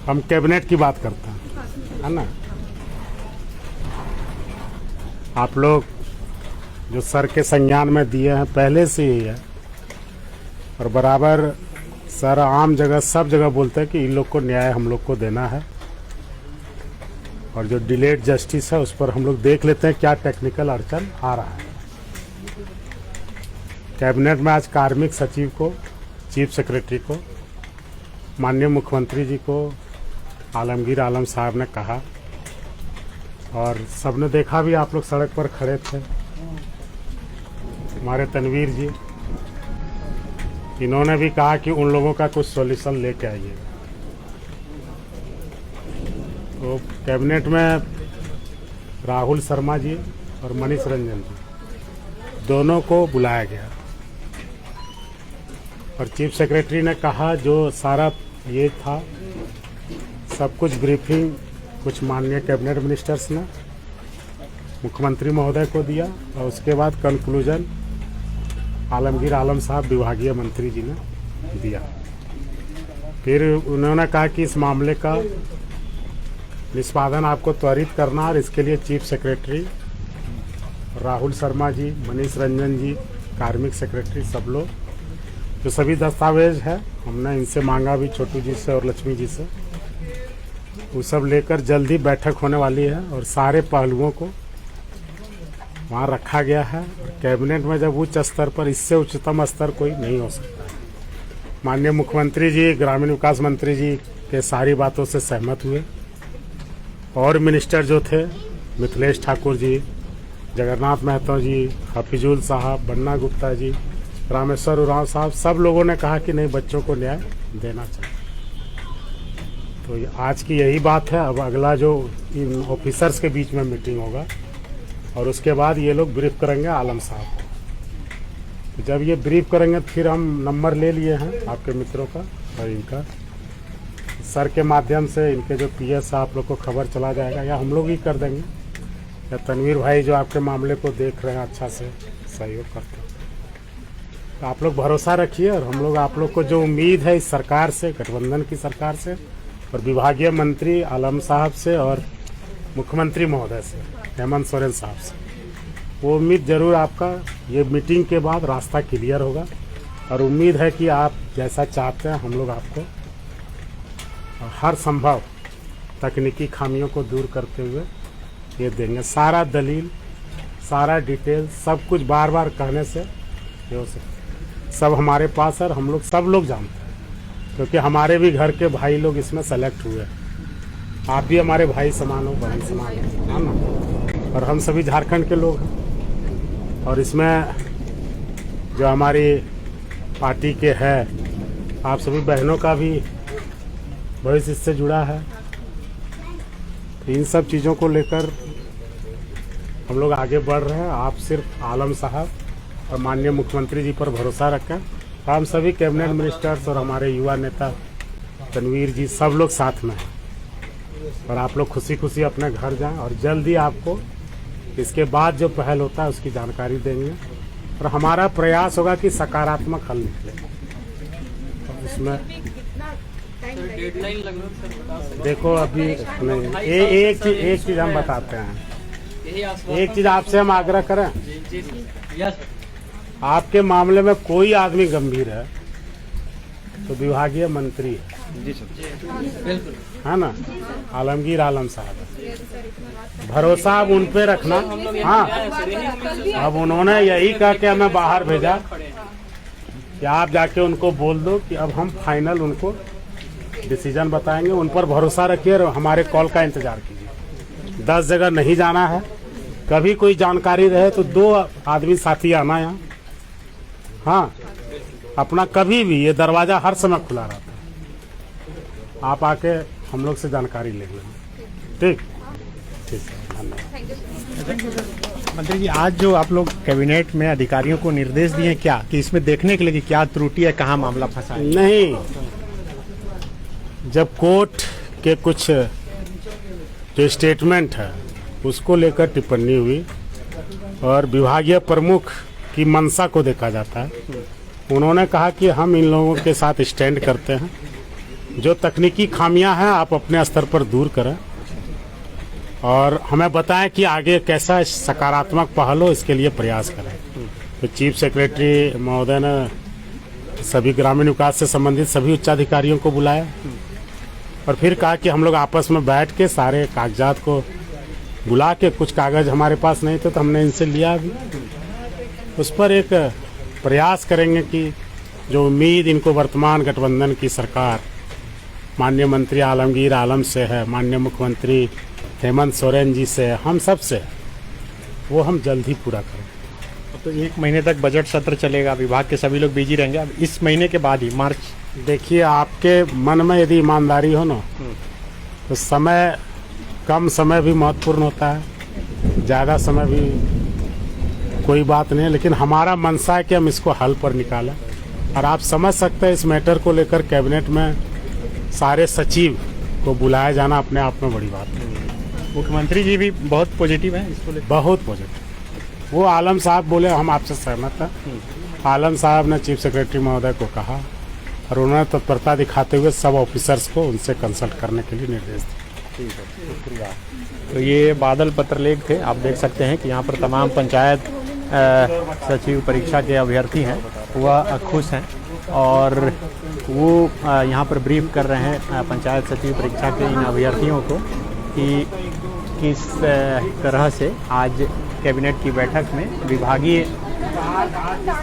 हम कैबिनेट की बात करते हैं, है ना। आप लोग जो सर के संज्ञान में दिए हैं पहले से ही है, और बराबर सर आम जगह सब जगह बोलते हैं कि इन लोग को न्याय हम लोग को देना है, और जो डिलेड जस्टिस है उस पर हम लोग देख लेते हैं क्या टेक्निकल अड़चन आ रहा है। कैबिनेट में आज कार्मिक सचिव को, चीफ सेक्रेटरी को, माननीय मुख्यमंत्री जी को आलमगीर आलम साहब ने कहा, और सबने देखा भी, आप लोग सड़क पर खड़े थे। हमारे तनवीर जी, इन्होंने भी कहा कि उन लोगों का कुछ सॉल्यूशन लेके आइए। तो कैबिनेट में राहुल शर्मा जी और मनीष रंजन जी दोनों को बुलाया गया, और चीफ सेक्रेटरी ने कहा जो सारा ये था सब कुछ ब्रीफिंग कुछ माननीय कैबिनेट मिनिस्टर्स ने मुख्यमंत्री महोदय को दिया, और उसके बाद कंक्लूजन आलमगीर आलम साहब विभागीय मंत्री जी ने दिया। फिर उन्होंने कहा कि इस मामले का निष्पादन आपको त्वरित करना, और इसके लिए चीफ सेक्रेटरी राहुल शर्मा जी, मनीष रंजन जी, कार्मिक सेक्रेटरी, सब लोग जो सभी दस्तावेज है हमने इनसे मांगा भी, छोटू जी से और लक्ष्मी जी से, वो सब लेकर जल्दी बैठक होने वाली है, और सारे पहलुओं को वहाँ रखा गया है। और कैबिनेट में जब उच्च स्तर पर, इससे उच्चतम स्तर कोई नहीं हो सकता है। माननीय मुख्यमंत्री जी, ग्रामीण विकास मंत्री जी के सारी बातों से सहमत हुए, और मिनिस्टर जो थे मिथिलेश ठाकुर जी, जगन्नाथ महतो जी, हफीजुल साहब, बन्ना गुप्ता जी, रामेश्वर उरांव साहब, सब लोगों ने कहा कि नहीं, बच्चों को न्याय देना चाहिए। तो आज की यही बात है। अब अगला जो इन ऑफिसर्स के बीच में मीटिंग होगा, और उसके बाद ये लोग ब्रीफ करेंगे आलम साहब को। तो जब ये ब्रीफ करेंगे फिर हम नंबर ले लिए हैं आपके मित्रों का, और इनका सर के माध्यम से इनके जो पीएस आप लोग को खबर चला जाएगा, या हम लोग ही कर देंगे, या तनवीर भाई जो आपके मामले को देख रहे हैं अच्छा से सहयोग करते हैं। तो आप लोग भरोसा रखिए, और हम लोग आप लोग को जो उम्मीद है इस सरकार से, गठबंधन की सरकार से, और विभागीय मंत्री आलम साहब से, और मुख्यमंत्री महोदय से, हेमंत सोरेन साहब से, वो उम्मीद जरूर आपका ये मीटिंग के बाद रास्ता क्लियर होगा, और उम्मीद है कि आप जैसा चाहते हैं हम लोग आपको हर संभव तकनीकी खामियों को दूर करते हुए ये देंगे। सारा दलील, सारा डिटेल, सब कुछ बार बार कहने से ये हो सकता, सब हमारे पास है, और हम लोग सब लोग जानते हैं, क्योंकि हमारे भी घर के भाई लोग इसमें सेलेक्ट हुए। आप भी हमारे भाई समान हो, बहन समान हो, है ना, और हम सभी झारखंड के लोग हैं। और इसमें जो हमारी पार्टी के है, आप सभी बहनों का भी भविष्य इससे जुड़ा है। तो इन सब चीज़ों को लेकर हम लोग आगे बढ़ रहे हैं। आप सिर्फ आलम साहब और माननीय मुख्यमंत्री जी पर भरोसा रखें। हम सभी कैबिनेट मिनिस्टर्स और हमारे युवा नेता तनवीर जी, सब लोग साथ में हैं, और आप लोग खुशी खुशी अपने घर जाएं, और जल्दी आपको इसके बाद जो पहल होता है उसकी जानकारी देंगे, और हमारा प्रयास होगा कि सकारात्मक हल निकले। इसमें देखो अभी नहीं, एक चीज हम बताते हैं, एक चीज आपसे हम आग्रह करें, आपके मामले में कोई आदमी गंभीर है तो विभागीय मंत्री है, जी सर, है ना, आलमगीर आलम साहब, भरोसा अब उन पे रखना। हाँ, अब उन्होंने यही कहा कि हमें बाहर भेजा कि आप जाके उनको बोल दो कि अब हम फाइनल उनको डिसीजन बताएंगे। उन पर भरोसा रखिए और हमारे कॉल का इंतजार कीजिए। 10 जगह नहीं जाना है, कभी कोई जानकारी रहे तो 2 आदमी साथी आना यहाँ। हाँ, अपना कभी भी, ये दरवाजा हर समय खुला रहता है, आप आके हम लोग से जानकारी ले लेंगे। ठीक ठीक है, धन्यवाद। मंत्री जी, आज जो आप लोग कैबिनेट में अधिकारियों को निर्देश दिए क्या, कि इसमें देखने के लिए कि क्या त्रुटि है, कहाँ मामला फंसा है? नहीं, जब कोर्ट के कुछ जो स्टेटमेंट है उसको लेकर टिप्पणी हुई और विभागीय प्रमुख की मंशा को देखा जाता है, उन्होंने कहा कि हम इन लोगों के साथ स्टैंड करते हैं, जो तकनीकी खामियां हैं आप अपने स्तर पर दूर करें और हमें बताएं कि आगे कैसा सकारात्मक पहल हो, इसके लिए प्रयास करें। तो चीफ सेक्रेटरी महोदय ने सभी ग्रामीण विकास से संबंधित सभी उच्चाधिकारियों को बुलाया और फिर कहा कि हम लोग आपस में बैठ के सारे कागजात को बुला के, कुछ कागज हमारे पास नहीं थे तो हमने इनसे लिया भी, उस पर एक प्रयास करेंगे कि जो उम्मीद इनको वर्तमान गठबंधन की सरकार माननीय मंत्री आलमगीर आलम से है, माननीय मुख्यमंत्री हेमंत सोरेन जी से, हम सब से, वो हम जल्द ही पूरा करें। तो 1 महीने तक बजट सत्र चलेगा, विभाग के सभी लोग बिजी रहेंगे। अब इस महीने के बाद ही मार्च, देखिए आपके मन में यदि ईमानदारी हो ना तो समय, कम समय भी महत्वपूर्ण होता है, ज़्यादा समय भी कोई बात नहीं है, लेकिन हमारा मनसा है कि हम इसको हल पर निकालें। और आप समझ सकते हैं इस मैटर को लेकर कैबिनेट में सारे सचिव को बुलाया जाना अपने आप में बड़ी बात है। मुख्यमंत्री जी भी बहुत पॉजिटिव हैं इसको लेकर। बहुत पॉजिटिव। वो आलम साहब बोले, हम आपसे सहमत हैं। आलम साहब ने चीफ सेक्रेटरी महोदय को कहा और उन्होंने तत्परता दिखाते हुए सब ऑफिसर्स को उनसे कंसल्ट करने के लिए निर्देश दिए। शुक्रिया। तो ये बादल पत्रलेख थे, आप देख सकते हैं कि यहाँ पर तमाम पंचायत सचिव परीक्षा के अभ्यर्थी हैं, वह खुश हैं और वो यहाँ पर ब्रीफ कर रहे हैं पंचायत सचिव परीक्षा के इन अभ्यर्थियों को कि किस तरह से आज कैबिनेट की बैठक में विभागीय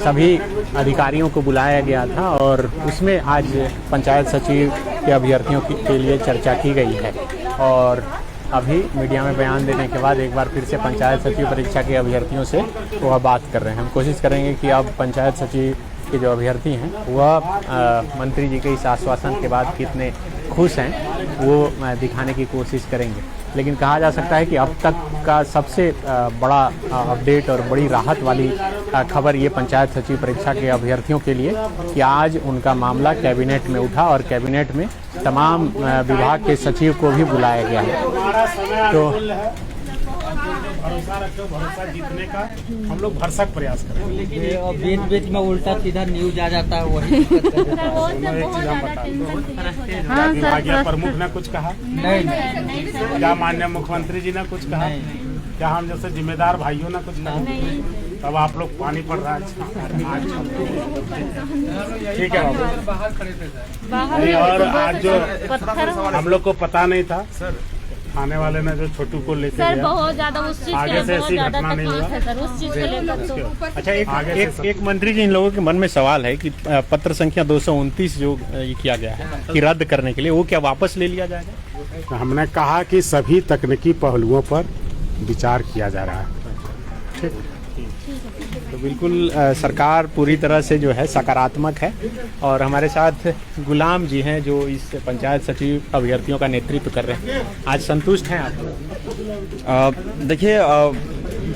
सभी अधिकारियों को बुलाया गया था और उसमें आज पंचायत सचिव के अभ्यर्थियों के लिए चर्चा की गई है। और अभी मीडिया में बयान देने के बाद एक बार फिर से पंचायत सचिव परीक्षा के अभ्यर्थियों से वह बात कर रहे हैं। हम कोशिश करेंगे कि अब पंचायत सचिव के जो अभ्यर्थी हैं वह मंत्री जी के इस आश्वासन के बाद कितने खुश हैं वो दिखाने की कोशिश करेंगे। लेकिन कहा जा सकता है कि अब तक का सबसे बड़ा अपडेट और बड़ी राहत वाली खबर ये पंचायत सचिव परीक्षा के अभ्यर्थियों के लिए कि आज उनका मामला कैबिनेट में उठा और कैबिनेट में तमाम विभाग के सचिव को भी बुलाया गया है। तो भरोसा जीतने का हम लोग भरसक प्रयास करेंगे। बीच बीच में उल्टा सीधा न्यूज आ जाता है, वही विभागीय प्रमुख ने कुछ कहा नहीं। क्या माननीय मुख्यमंत्री जी ने कुछ कहा? क्या हम जैसे जिम्मेदार भाइयों ने कुछ कहा? तब आप लोग पानी पड़ रहा है। ठीक है बाबू। और आज जो हम लोग को पता नहीं था सर, थाने वाले ने जो छोटू को लेकर सर बहुत ज्यादा उस चीज के लिए बहुत ज्यादा तकलीफ है सर, उस चीज को लेकर तो। अच्छा, एक मंत्री जी, इन लोगों के मन में सवाल है कि पत्र संख्या 229 जो ये किया गया है कि रद्द करने के लिए, वो क्या वापस ले लिया जाएगा? हमने कहा कि सभी तकनीकी पहलुओं पर विचार किया जा रहा है। ठीक, तो बिल्कुल सरकार पूरी तरह से जो है सकारात्मक है। और हमारे साथ गुलाम जी हैं जो इस पंचायत सचिव अभ्यर्थियों का नेतृत्व कर रहे हैं। आज संतुष्ट हैं आप? देखिए,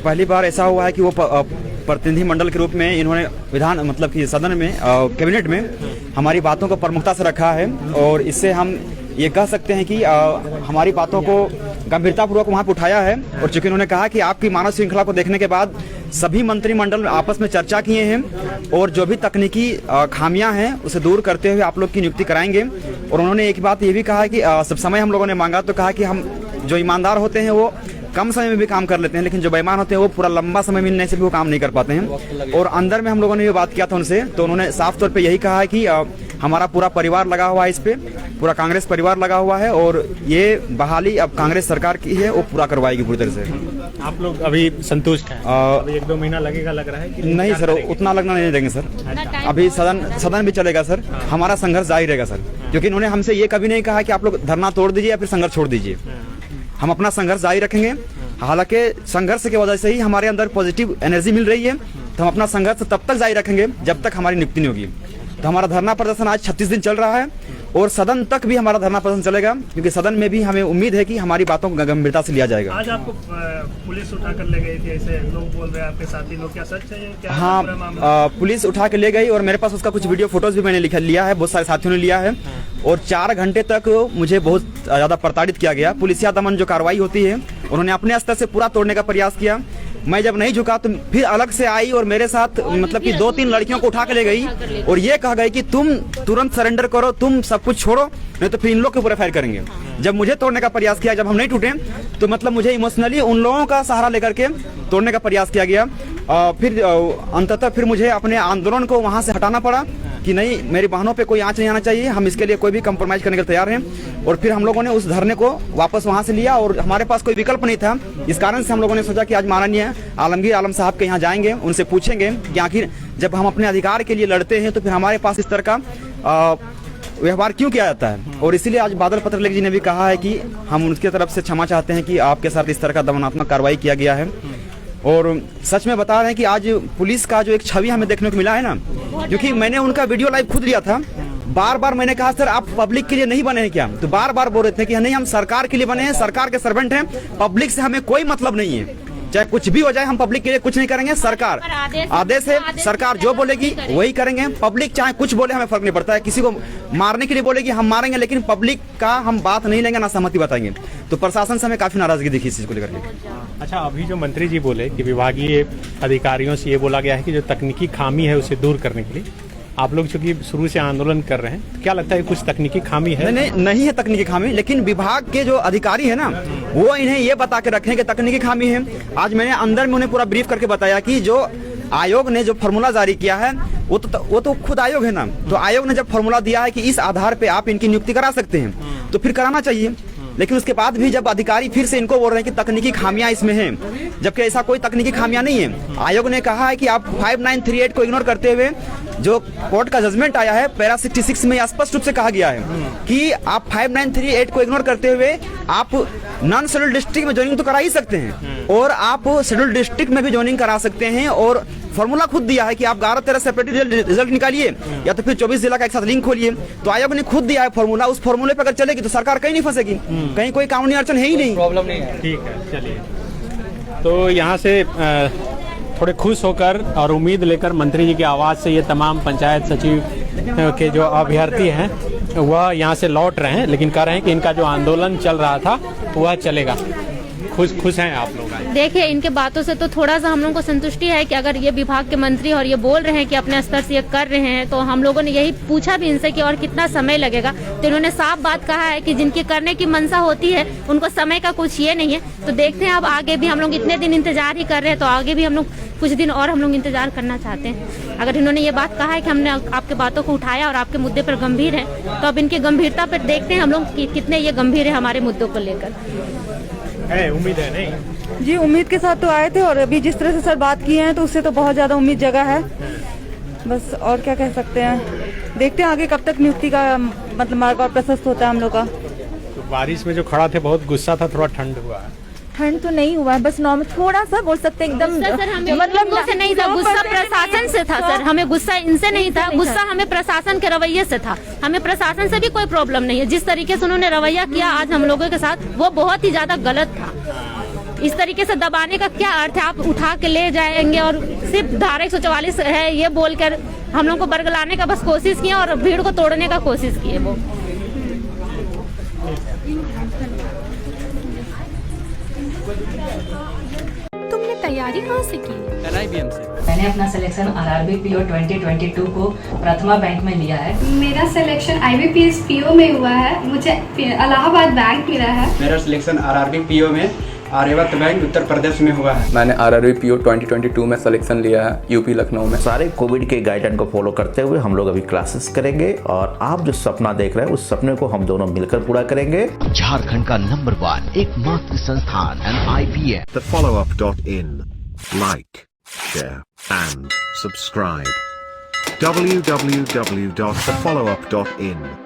पहली बार ऐसा हुआ है कि वो प्रतिनिधि मंडल के रूप में इन्होंने विधान मतलब कि सदन में कैबिनेट में हमारी बातों को प्रमुखता से रखा है और इससे हम ये कह सकते हैं कि हमारी बातों को गंभीरतापूर्वक वहाँ पर उठाया है। और चूंकि उन्होंने कहा कि आपकी मानव श्रृंखला को देखने के बाद सभी मंत्रिमंडल आपस में चर्चा किए हैं और जो भी तकनीकी खामियां हैं उसे दूर करते हुए आप लोग की नियुक्ति कराएंगे। और उन्होंने एक बात ये भी कहा कि सब समय हम लोगों ने मांगा तो कहा कि हम जो ईमानदार होते हैं वो कम समय में भी काम कर लेते हैं, लेकिन जो बेईमान होते हैं वो पूरा लंबा समय मिलने से भी वो काम नहीं कर पाते हैं। और अंदर में हम लोगों ने ये बात किया था उनसे, तो उन्होंने साफ तौर पे यही कहा है कि हमारा पूरा परिवार लगा हुआ है इस पे, पूरा कांग्रेस परिवार लगा हुआ है और ये बहाली अब कांग्रेस सरकार की है, वो पूरा करवाएगी पूरी तरह से। आप लोग अभी संतुष्ट हैं? अभी 1-2 महीना लगेगा लग रहा है कि नहीं सर, उतना लगना नहीं देंगे सर। अभी सदन भी चलेगा सर, हमारा संघर्ष जारी रहेगा सर, क्योंकि इन्होंने हमसे ये कभी नहीं कहा कि आप लोग धरना तोड़ दीजिए या फिर संघर्ष छोड़ दीजिए। हम अपना संघर्ष जारी रखेंगे। हालांकि संघर्ष की वजह से ही हमारे अंदर पॉजिटिव एनर्जी मिल रही है, तो हम अपना संघर्ष तब तक जारी रखेंगे जब तक हमारी नियुक्ति नहीं होगी। तो हमारा धरना प्रदर्शन आज 36 दिन चल रहा है और सदन तक भी हमारा धरना प्रदर्शन चलेगा, क्योंकि सदन में भी हमें उम्मीद है कि हमारी बातों को गंभीरता से लिया जाएगा। आज आपको पुलिस उठा कर ले गई थी, ऐसे लोग बोल रहे हैं आपके साथी लोग, क्या सच है? क्या हाँ, पुलिस उठा के ले गई और मेरे पास उसका कुछ वीडियो फोटोज भी मैंने लिया है, बहुत सारे साथियों ने लिया है। और 4 घंटे तक मुझे बहुत ज़्यादा प्रताड़ित किया गया। पुलिसिया दमन जो कार्रवाई होती है उन्होंने अपने स्तर से पूरा तोड़ने का प्रयास किया। मैं जब नहीं झुका तो फिर अलग से आई और मेरे साथ मतलब कि 2-3 लड़कियों को उठा के ले गई और ये कहा गई कि तुम तुरंत सरेंडर करो, तुम सब कुछ छोड़ो, नहीं तो फिर इन लोग के ऊपर फायर करेंगे। जब मुझे तोड़ने का प्रयास किया, जब हम नहीं टूटे, तो मतलब मुझे इमोशनली उन लोगों का सहारा लेकर के तोड़ने का प्रयास किया गया। फिर अंततः फिर मुझे अपने आंदोलन को वहाँ से हटाना पड़ा कि नहीं, मेरी बहनों पे कोई आंच नहीं आना चाहिए, हम इसके लिए कोई भी कंप्रोमाइज करने के लिए तैयार हैं। और फिर हम लोगों ने उस धरने को वापस वहाँ से लिया और हमारे पास कोई विकल्प नहीं था। इस कारण से हम लोगों ने सोचा कि आज माननीय आलमगीर आलम साहब के यहाँ जाएंगे, उनसे पूछेंगे कि आखिर जब हम अपने अधिकार के लिए लड़ते हैं तो फिर हमारे पास इस तरह का व्यवहार क्यों किया जाता है। और इसीलिए आज बादल पत्रलेख जी ने भी कहा है कि हम उनकी तरफ से क्षमा चाहते हैं कि आपके साथ इस तरह का दमनात्मक कार्रवाई किया गया है। और सच में बता रहे हैं कि आज पुलिस का जो एक छवि हमें देखने को मिला है ना, क्योंकि मैंने उनका वीडियो लाइव खुद लिया था, बार बार मैंने कहा सर आप पब्लिक के लिए नहीं बने हैं क्या, तो बार बार बोल रहे थे कि नहीं हम सरकार के लिए बने हैं, सरकार के सर्वेंट हैं, पब्लिक से हमें कोई मतलब नहीं है, चाहे कुछ भी हो जाए हम पब्लिक के लिए कुछ नहीं करेंगे। सरकार आदेश है, सरकार जो बोलेगी वही करेंगे, पब्लिक चाहे कुछ बोले हमें फर्क नहीं पड़ता है, किसी को मारने के लिए बोलेगी हम मारेंगे, लेकिन पब्लिक का हम बात नहीं लेंगे, ना सहमति बताएंगे। तो प्रशासन से हमें काफी नाराजगी दिखी इस चीज को लेकर के। अच्छा, अभी जो मंत्री जी बोले कि विभागीय अधिकारियों से ये बोला गया है कि जो तकनीकी खामी है उसे दूर करने के लिए आप लोग चूंकि शुरू से आंदोलन कर रहे हैं, तो क्या लगता है कुछ तकनीकी खामी है? नहीं है तकनीकी खामी, लेकिन विभाग के जो अधिकारी है ना वो इन्हें ये बता के रखें कि तकनीकी खामी है। आज मैंने अंदर में उन्हें पूरा ब्रीफ करके बताया कि जो आयोग ने जो फॉर्मूला जारी किया है वो तो खुद आयोग है ना, तो आयोग ने जब फॉर्मूला दिया है कि इस आधार पे आप इनकी नियुक्ति करा सकते हैं तो फिर कराना चाहिए। लेकिन उसके बाद भी जब अधिकारी फिर से इनको बोल रहे हैं कि तकनीकी खामियां इसमें हैं, जबकि ऐसा कोई तकनीकी खामियां नहीं है। आयोग ने कहा है कि आप 5938 को इग्नोर करते हुए जो कोर्ट का जजमेंट आया है पैरा 66 में स्पष्ट रूप से कहा गया है कि आप 5938 को इग्नोर करते हुए आप नॉन शेड्यूल्ड डिस्ट्रिक्ट में ज्वाइनिंग तो करा ही सकते हैं और आप शेड्यूल्ड डिस्ट्रिक्ट में भी ज्वाइनिंग करा सकते हैं। और फॉर्मूला खुद दिया है कि आप 11-13 सेपरेट रिजल्ट निकालिए या तो फिर 24 जिला का एक साथ लिंक खोलिए। तो आयोग ने खुद दिया है फॉर्मूला, उस फॉर्मूले पर अगर चलेगी तो सरकार कहीं नहीं फंसेगी, कहीं कोई कानूनी अड़चन है ही नहीं, प्रॉब्लम नहीं है। ठीक है, चलिए। तो यहाँ से थोड़े खुश होकर और उम्मीद लेकर मंत्री जी की आवाज़ से ये तमाम पंचायत सचिव के जो अभ्यर्थी हैं वह यहाँ से लौट रहे हैं, लेकिन कह रहे हैं कि इनका जो आंदोलन चल रहा था वह चलेगा। खुश हैं आप लोग? देखिए, इनके बातों से तो थोड़ा सा हम लोगों को संतुष्टि है कि अगर ये विभाग के मंत्री और ये बोल रहे हैं कि अपने स्तर से ये कर रहे हैं, तो हम लोगों ने यही पूछा भी इनसे कि और कितना समय लगेगा, तो इन्होंने साफ बात कहा है कि जिनकी करने की मंशा होती है उनको समय का कुछ ये नहीं है। तो देखते हैं अब आगे भी, हम लोग इतने दिन इंतजार ही कर रहे हैं तो आगे भी हम लोग कुछ दिन और हम लोग इंतजार करना चाहते हैं। अगर इन्होंने ये बात कहा है कि हमने आपके बातों को उठाया और आपके मुद्दे पर गंभीर है, तो अब इनकी गंभीरता पर देखते हैं हम लोग कितने ये गंभीर है हमारे मुद्दों को लेकर। उम्मीद है? नहीं जी, उम्मीद के साथ तो आए थे और अभी जिस तरह से सर बात की है तो उससे तो बहुत ज़्यादा उम्मीद जगह है। बस और क्या कह सकते हैं, देखते हैं आगे कब तक नियुक्ति का मतलब मार्ग और प्रशस्त होता है हम लोग का। तो बारिश में जो खड़ा थे बहुत गुस्सा था, थोड़ा ठंड हुआ है? ठंड तो नहीं हुआ है, बस नॉर्मल थोड़ा सा बोल सकते हैं एकदम, मतलब गुस्सा नहीं था, गुस्सा प्रशासन से था सर, हमें गुस्सा इनसे नहीं था, गुस्सा हमें प्रशासन के रवैये से था। हमें प्रशासन से भी कोई प्रॉब्लम नहीं है, जिस तरीके से उन्होंने रवैया किया आज हम लोगों के साथ वो बहुत ही ज्यादा गलत था। इस तरीके से दबाने का क्या अर्थ है? आप उठा के ले जाएंगे और सिर्फ धारा 144 है ये बोलकर हम लोग को बरगलाने का बस कोशिश किया और भीड़ को तोड़ने का कोशिश किए वो। तुमने तैयारी कहाँ से की? IBM से। मैंने अपना सिलेक्शन RRB PO 2022 को प्रथमा बैंक में लिया है। मेरा सिलेक्शन IBPS PO में हुआ है, मुझे इलाहाबाद बैंक मिला है। मेरा सिलेक्शन RRB PO में आर्यवर्त बैंक उत्तर प्रदेश में हुआ है। मैंने RRB PO 2022 में सिलेक्शन लिया है यूपी लखनऊ में। सारे कोविड के गाइडलाइन को फॉलो करते हुए हम लोग अभी क्लासेस करेंगे और आप जो सपना देख रहे हैं उस सपने को हम दोनों मिलकर पूरा करेंगे। झारखंड का नंबर 1 एकमात्र संस्थान NIPM। TheFollowUp.in. Like, share and subscribe. www.thefollowup.in